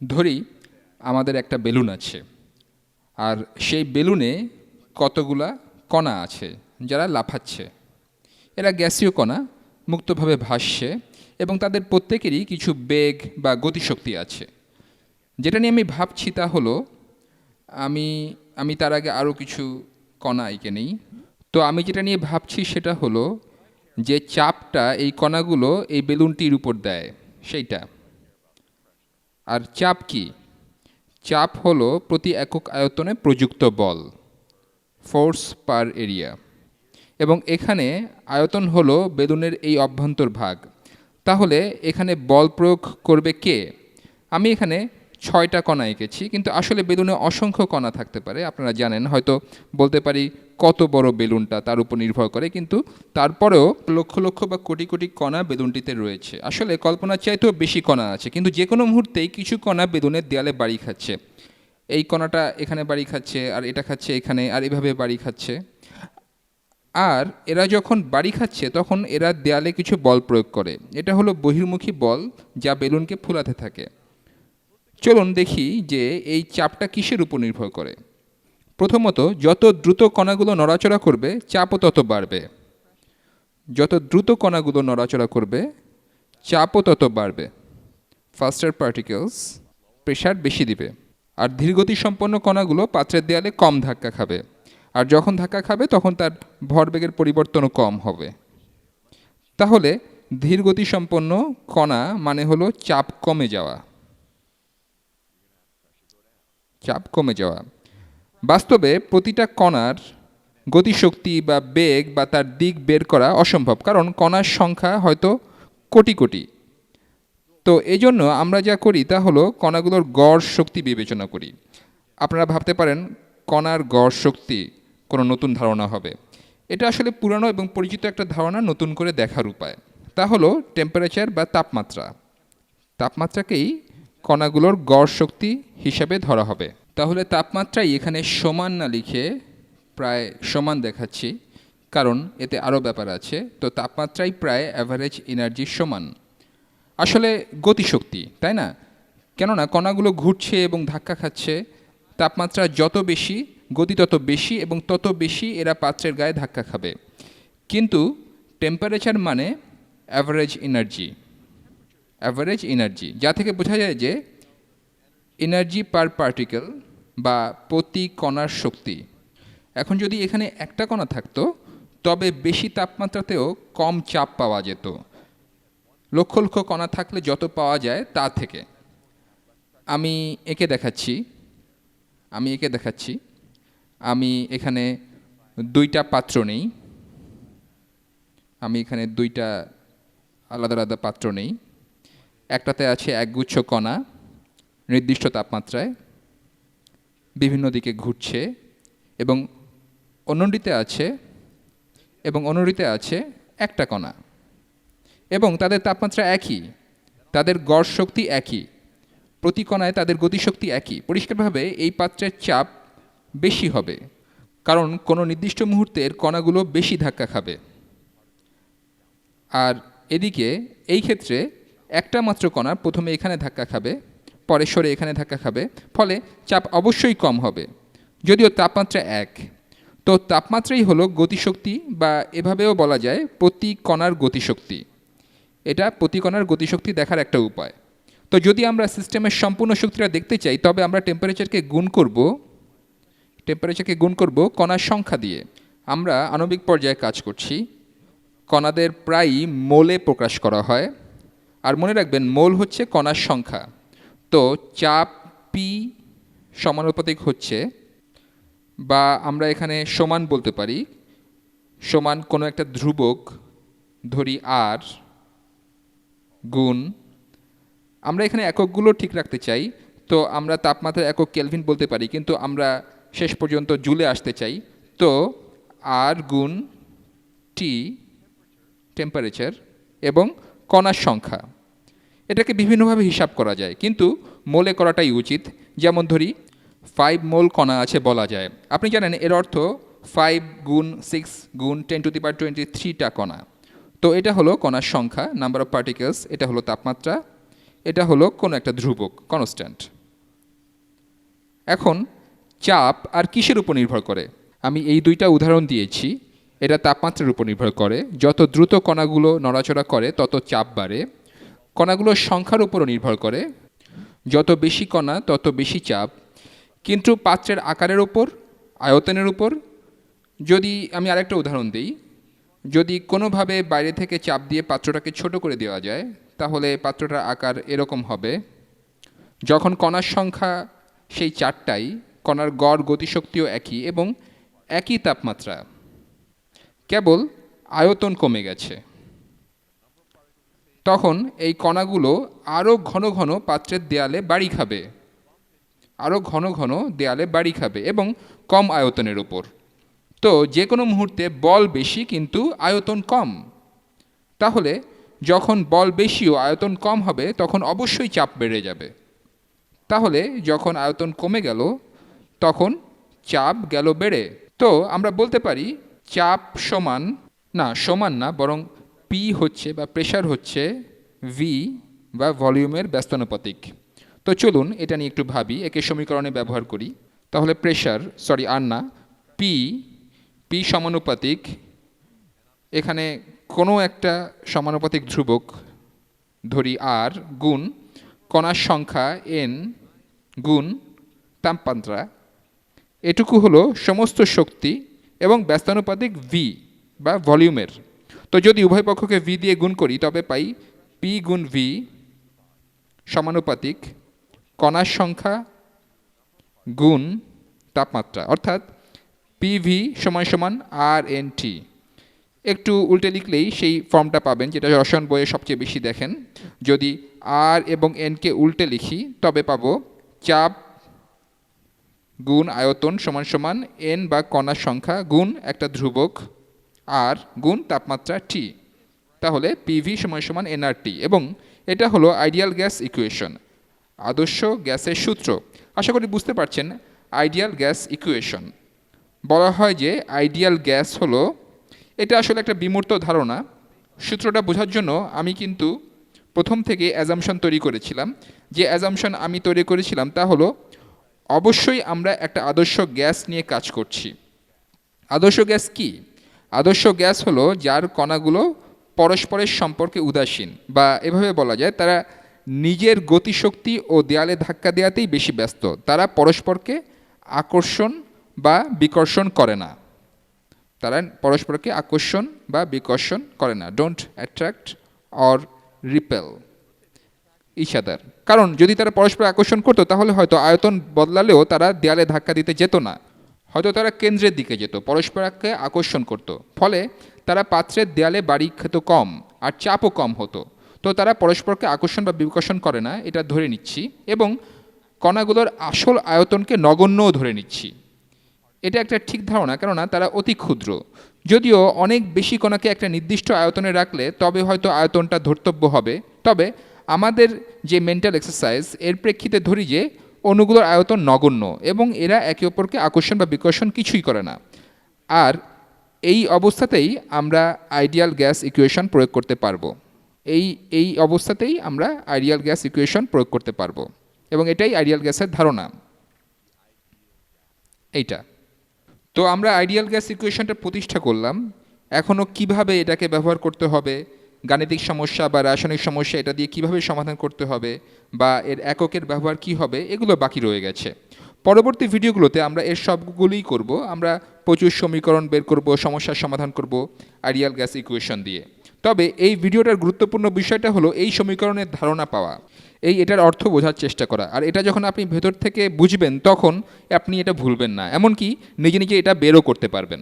ধরি আমাদের একটা বেলুন আছে, আর সেই বেলুনে কতগুলা কণা আছে যারা লাফাচ্ছে। এরা গ্যাসীয় কণা, মুক্তভাবে ভাসছে এবং তাদের প্রত্যেকেরই কিছু বেগ বা গতিশক্তি আছে। যেটা নিয়ে আমি ভাবছি তা হলো, আমি আমি তার আগে আরও কিছু কণা এঁকে নেই। তো আমি যেটা নিয়ে ভাবছি সেটা হলো যে চাপটা এই কণাগুলো এই বেলুনটির উপর দেয় সেইটা। আর চাপ কি? চাপ হলো প্রতি একক আয়তনে প্রযুক্ত বল, ফোর্স পার এরিয়া। এবং এখানে আয়তন হলো বেলুনের এই অভ্যন্তর ভাগ। তাহলে এখানে বল প্রয়োগ করবে কে? আমি এখানে 6টা কণা এঁকেছি, কিন্তু আসলে বেলুনে অসংখ্য কণা থাকতে পারে। আপনারা জানেন, হয়তো বলতে পারি কত বড় বেলুনটা তার উপর নির্ভর করে, কিন্তু তারপরেও লক্ষ লক্ষ বা কোটি কোটি কণা বেলুনটিতে রয়েছে। আসলে কল্পনার চাইতেও বেশি কণা আছে, কিন্তু যে কোনো মুহূর্তেই কিছু কণা বেলুনের দেয়ালে বাড়ি খাচ্ছে। এই কণাটা এখানে বাড়ি খাচ্ছে, আর এটা খাচ্ছে এখানে, আর এভাবে বাড়ি খাচ্ছে। আর এরা যখন বাড়ি খাচ্ছে তখন এরা দেয়ালে কিছু বল প্রয়োগ করে। এটা হলো বহির্মুখী বল, যা বেলুনকে ফুলাতে থাকে। চলুন দেখি যে এই চাপটা কিসের উপর নির্ভর করে। প্রথমত, যত দ্রুত কণাগুলো নড়াচড়া করবে চাপও তত বাড়বে। যত দ্রুত কণাগুলো নড়াচড়া করবে চাপও তত বাড়বে। ফাস্টার পার্টিকেলস প্রেশার বেশি দিবে। আর ধীরগতি সম্পন্ন কণাগুলো পাত্রের দেয়ালে কম ধাক্কা খাবে। আর যখন ধাক্কা খাবে তখন তার ভরবেগের পরিবর্তনও কম হবে। তাহলে ধীরগতি সম্পন্ন কণা মানে হলো চাপ কমে যাওয়া। চাপ কমে যাওয়া। বাস্তবে প্রতিটা কণার গতিশক্তি বা বেগ বা তার দিক বের করা অসম্ভব, কারণ কণার সংখ্যা হয়তো কোটি কোটি। তো এই জন্য আমরা যা করি তা হলো কণাগুলোর গড় শক্তি বিবেচনা করি। আপনারা ভাবতে পারেন কণার গড় শক্তি কোনো নতুন ধারণা হবে। এটা আসলে পুরানো এবং পরিচিত একটা ধারণা নতুন করে দেখার উপায়। তা হলো টেম্পারেচার বা তাপমাত্রা। তাপমাত্রাকেই কণাগুলোর গড় শক্তি হিসাবে ধরা হবে। তাহলে তাপমাত্রাই এখানে সমান না লিখে প্রায় সমান দেখাচ্ছি, কারণ এতে আরও ব্যাপার আছে। তো তাপমাত্রাই প্রায় অ্যাভারেজ এনার্জির সমান। আসলে গতিশক্তি, তাই না? কেননা কণাগুলো ঘুরছে এবং ধাক্কা খাচ্ছে। তাপমাত্রা যত বেশি, গতি তত বেশি, এবং তত বেশি এরা পাত্রের গায়ে ধাক্কা খাবে। কিন্তু টেম্পারেচার মানে অ্যাভারেজ এনার্জি। অ্যাভারেজ এনার্জি, যা থেকে বোঝা যায় যে এনার্জি পার পার্টিকেল বা প্রতি কণার শক্তি। এখন যদি এখানে একটা কণা থাকতো তবে বেশি তাপমাত্রাতেও কম চাপ পাওয়া যেত, লক্ষ লক্ষ কণা থাকলে যত পাওয়া যায় তা থেকে। আমি এঁকে দেখাচ্ছি। আমি এখানে 2টা পাত্র নেই। আমি এখানে 2টা আলাদা আলাদা পাত্র নেই। একটাতে আছে একগুচ্ছ কণা নির্দিষ্ট তাপমাত্রায় বিভিন্ন দিকে ঘুরছে, এবং অন্যটিতে আছে একটা কণা, এবং তাদের তাপমাত্রা একই, তাদের গড় শক্তি একই, প্রতি কণায় তাদের গতিশক্তি একই। পরিষ্কারভাবে এই পাত্রের চাপ বেশি হবে, কারণ কোনো নির্দিষ্ট মুহূর্তের কণাগুলো বেশি ধাক্কা খাবে। আর এদিকে এই ক্ষেত্রে একটা মাত্র কণা প্রথমে এখানে ধাক্কা খাবে, পরে সরে এখানে ধাক্কা খাবে, ফলে চাপ অবশ্যই কম হবে, যদিও তাপমাত্রা এক। তো তাপমাত্রাই হলো গতিশক্তি, বা এভাবেও বলা যায় প্রতি কণার গতিশক্তি। এটা প্রতি কণার গতিশক্তি দেখার একটা উপায়। তো যদি আমরা সিস্টেমের সম্পূর্ণ শক্তিটা দেখতে চাই তবে আমরা টেম্পারেচারকে গুণ করব কণার সংখ্যা দিয়ে। আমরা আণবিক পর্যায়ে কাজ করছি। কণাদের প্রায়ই মোলে প্রকাশ করা হয়, আর মনে রাখবেন মোল হচ্ছে কণার সংখ্যা। তো চাপ পি সমানুপাতিক হচ্ছে, বা আমরা এখানে সমান বলতে পারি, সমান কোনো একটা ধ্রুবক, ধরি আর, গুণ, আমরা এখানে এককগুলো ঠিক রাখতে চাই, তো আমরা তাপমাত্রার একক কেলভিন বলতে পারি, কিন্তু আমরা শেষ পর্যন্ত জুলে আসতে চাই। তো আর গুণ টি টেম্পারেচার এবং কণার সংখ্যা। এটাকে বিভিন্নভাবে হিসাব করা যায়, কিন্তু মোলে করাটাই উচিত। যেমন ধরি 5 মোল কণা আছে বলা যায়। আপনি জানেন এর অর্থ 5 গুণ 6 গুণ 10⁻23টা কণা। তো এটা হলো কণার সংখ্যা, নাম্বার অফ পার্টিকেলস। এটা হলো তাপমাত্রা, এটা হলো কোনো একটা ধ্রুবক, কনস্ট্যান্ট। এখন চাপ আর কিসের উপর নির্ভর করে? আমি এই দুইটা উদাহরণ দিয়েছি। এটা তাপমাত্রার উপর নির্ভর করে। যত দ্রুত কণাগুলো নড়াচড়া করে তত চাপ বাড়ে। কণাগুলোর সংখ্যার উপরও নির্ভর করে। যত বেশি কণা তত বেশি চাপ। কিন্তু পাত্রের আকারের উপর, আয়তনের উপর। যদি আমি আরেকটা উদাহরণ দিই, যদি কোনোভাবে বাইরে থেকে চাপ দিয়ে পাত্রটাকে ছোট করে দেওয়া যায়, তাহলে পাত্রটার আকার এরকম হবে। যখন কণার সংখ্যা সেই 4টাই, কণার গড় গতিশক্তিও একই এবং একই তাপমাত্রা, কেবল আয়তন কমে গেছে, তখন এই কণাগুলো আরও ঘন ঘন পাত্রের দেয়ালে বাড়ি খাবে, আরও ঘন ঘন দেয়ালে বাড়ি খাবে এবং কম আয়তনের ওপর। তো যে কোনো মুহূর্তে বল বেশি কিন্তু আয়তন কম। তাহলে যখন বল বেশি ও আয়তন কম হবে তখন অবশ্যই চাপ বেড়ে যাবে। তাহলে যখন আয়তন কমে গেল তখন চাপ গেল বেড়ে। তো আমরা বলতে পারি চাপ সমান না, বরং পি হচ্ছে বা প্রেশার হচ্ছে ভি বা ভলিউমের ব্যস্তানুপাতিক। তো চলুন এটা নিয়ে একটু ভাবি, একে সমীকরণে ব্যবহার করি। তাহলে প্রেশার, পি সমানুপাতিক, এখানে কোনো একটা সমানুপাতিক ধ্রুবক ধরি আর, গুণ কণার সংখ্যা এন গুণ তাপমাত্রা, এটুকু হলো সমস্ত শক্তি এবং ব্যস্তানুপাতিক ভি বা ভলিউমের। তো যদি উভয় পক্ষকে ভি দিয়ে গুণ করি তবে পাই পি গুণ ভি সমানুপাতিক কণার সংখ্যা গুণ তাপমাত্রা, অর্থাৎ পিভি সমান সমান আর এন টি। একটু উল্টে লিখলেই সেই ফর্মটা পাবেন যেটা রসায়ন বইয়ে সবচেয়ে বেশি দেখেন। যদি আর এবং এনকে উল্টে লিখি তবে পাবো চাপ গুণ আয়তন সমান সমান এন বা কণার সংখ্যা গুণ একটা ধ্রুবক আর গুণ তাপমাত্রা টি। তাহলে পিভি সমান সমান এনআরটি, এবং এটা হলো আইডিয়াল গ্যাস ইকুয়েশন, আদর্শ গ্যাসের সূত্র। আশা করি বুঝতে পারছেন আইডিয়াল গ্যাস ইকুয়েশন। বলা হয় যে আইডিয়াল গ্যাস হলো, এটা আসলে একটা বিমূর্ত ধারণা। সূত্রটা বোঝার জন্য আমি কিন্তু প্রথম থেকে অ্যাজাম্পশন তৈরি করেছিলাম। যে অ্যাজাম্পশন আমি তৈরি করেছিলাম তা হলো অবশ্যই আমরা একটা আদর্শ গ্যাস নিয়ে কাজ করছি। আদর্শ গ্যাস কি? আদর্শ গ্যাস হলো যার কণাগুলো পরস্পরের সম্পর্কে উদাসীন, বা এভাবে বলা যায় তারা নিজের গতিশক্তি ও দেয়ালে ধাক্কা দেওয়াতেই বেশি ব্যস্ত। তারা পরস্পরকে আকর্ষণ বা বিকর্ষণ করে না। তারা পরস্পরকে আকর্ষণ বা বিকর্ষণ করে না। Don't attract or repel each other. কারণ যদি তারা পরস্পর আকর্ষণ করতো তাহলে হয়তো আয়তন বদলালেও তারা দেয়ালে ধাক্কা দিতে যেত না, হয়তো তারা কেন্দ্রের দিকে যেত, পরস্পরকে আকর্ষণ করত। ফলে তারা পাত্রের দেয়ালে বাড়ি খেত কম আর চাপও কম হতো। তো তারা পরস্পরকে আকর্ষণ বা বিকর্ষণ করে না, এটা ধরে নিচ্ছি, এবং কণাগুলোর আসল আয়তনকে নগণ্যও ধরে নিচ্ছি। এটা একটা ঠিক ধারণা, কেননা তারা অতি ক্ষুদ্র। যদিও অনেক বেশি কণাকে একটা নির্দিষ্ট আয়তনে রাখলে তবে হয়তো আয়তনটা ধর্তব্য হবে। তবে আমাদের যে মেন্টাল এক্সারসাইজ, এর প্রেক্ষিতে ধরি যে অণুগুলোর আয়তন নগণ্য এবং এরা একে অপরকে আকর্ষণ বা বিকর্ষণ কিছুই করে না। আর এই অবস্থাতেই আমরা আইডিয়াল গ্যাস ইকুয়েশন প্রয়োগ করতে পারবো। এই অবস্থাতেই আমরা আইডিয়াল গ্যাস ইকুয়েশন প্রয়োগ করতে পারবো, এবং এটাই আইডিয়াল গ্যাসের ধারণা এইটা। তো আমরা আইডিয়াল গ্যাস ইকুয়েশনটা প্রতিষ্ঠা করলাম। এখনও কিভাবে এটাকে ব্যবহার করতে হবে, গাণিতিক সমস্যা বা রাসায়নিক সমস্যা এটা দিয়ে কিভাবে সমাধান করতে হবে, বা এর এককের ব্যবহার কি হবে, এগুলো বাকি রয়ে গেছে। পরবর্তী ভিডিওগুলোতে আমরা এর সবগুলোই করব। আমরা প্রচুর সমীকরণ বের করব, সমস্যার সমাধান করব আইডিয়াল গ্যাস ইকুয়েশন দিয়ে। তবে এই ভিডিওটার গুরুত্বপূর্ণ বিষয়টা হলো এই সমীকরণের ধারণা পাওয়া, এটার অর্থ বোঝার চেষ্টা করা। আর এটা যখন আপনি ভেতর থেকে বুঝবেন তখন আপনি এটা ভুলবেন না, এমনকি নিজে নিজে এটা বেরও করতে পারবেন।